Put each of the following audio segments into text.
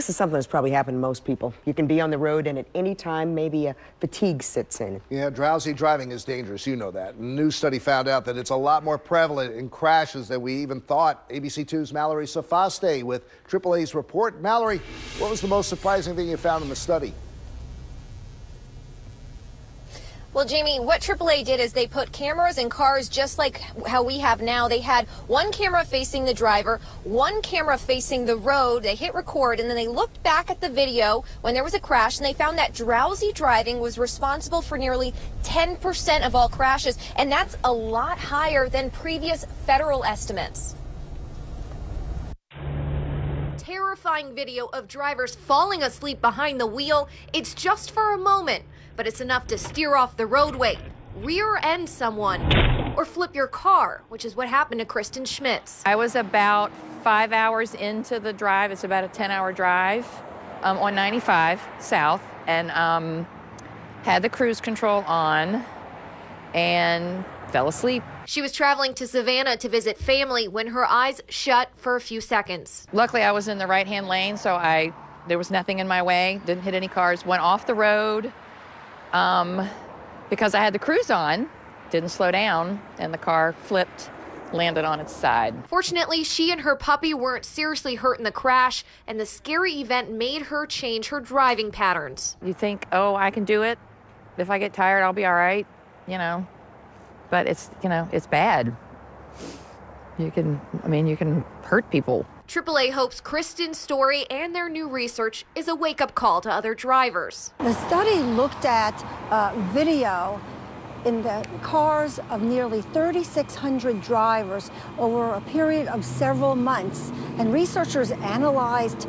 This is something that's probably happened to most people. You can be on the road and at any time maybe a fatigue sits in. Yeah, drowsy driving is dangerous. You know that. A new study found out that it's a lot more prevalent in crashes than we even thought. ABC2's Mallory Safaste with AAA's report. Mallory, what was the most surprising thing you found in the study? Well, Jamie, what AAA did is they put cameras in cars just like how we have now. They had one camera facing the driver, one camera facing the road. They hit record, and then they looked back at the video when there was a crash, and they found that drowsy driving was responsible for nearly 10% of all crashes, and that's a lot higher than previous federal estimates. Terrifying video of drivers falling asleep behind the wheel. It's just for a moment, but it's enough to steer off the roadway, rear-end someone, or flip your car, which is what happened to Kristen Schmitz. I was about 5 hours into the drive. It's about a 10-hour drive on 95 South, and had the cruise control on and fell asleep. She was traveling to Savannah to visit family when her eyes shut for a few seconds. Luckily, I was in the right-hand lane, so there was nothing in my way, didn't hit any cars, went off the road because I had the cruise on, didn't slow down, and the car flipped, landed on its side. Fortunately, she and her puppy weren't seriously hurt in the crash, and the scary event made her change her driving patterns. You think, oh, I can do it. If I get tired, I'll be all right, you know. But it's, you know, it's bad. You can hurt people. AAA hopes Kristen's story and their new research is a wake-up call to other drivers. The study looked at video in the cars of nearly 3,600 drivers over a period of several months, and researchers analyzed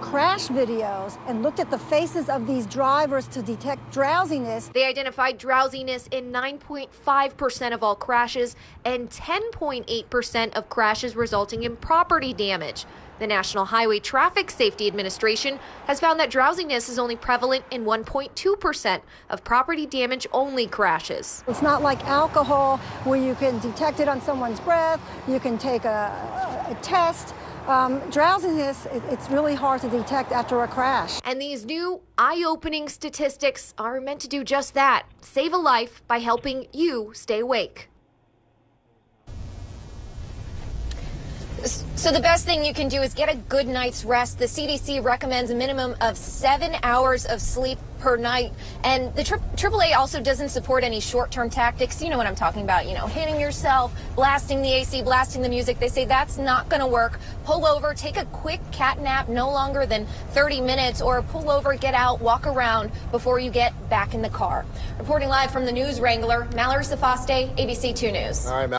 crash videos and looked at the faces of these drivers to detect drowsiness. They identified drowsiness in 9.5% of all crashes and 10.8% of crashes resulting in property damage. The National Highway Traffic Safety Administration has found that drowsiness is only prevalent in 1.2% of property damage only crashes. It's not like alcohol where you can detect it on someone's breath, you can take a test. Drowsiness, it's really hard to detect after a crash. And these new eye-opening statistics are meant to do just that, save a life by helping you stay awake. So the best thing you can do is get a good night's rest. The CDC recommends a minimum of 7 hours of sleep per night. And the AAA also doesn't support any short-term tactics. You know what I'm talking about, you know, hitting yourself, blasting the AC, blasting the music. They say that's not going to work. Pull over, take a quick cat nap, no longer than 30 minutes, or pull over, get out, walk around before you get back in the car. Reporting live from the News Wrangler, Mallory Safaste, ABC 2 News. All right,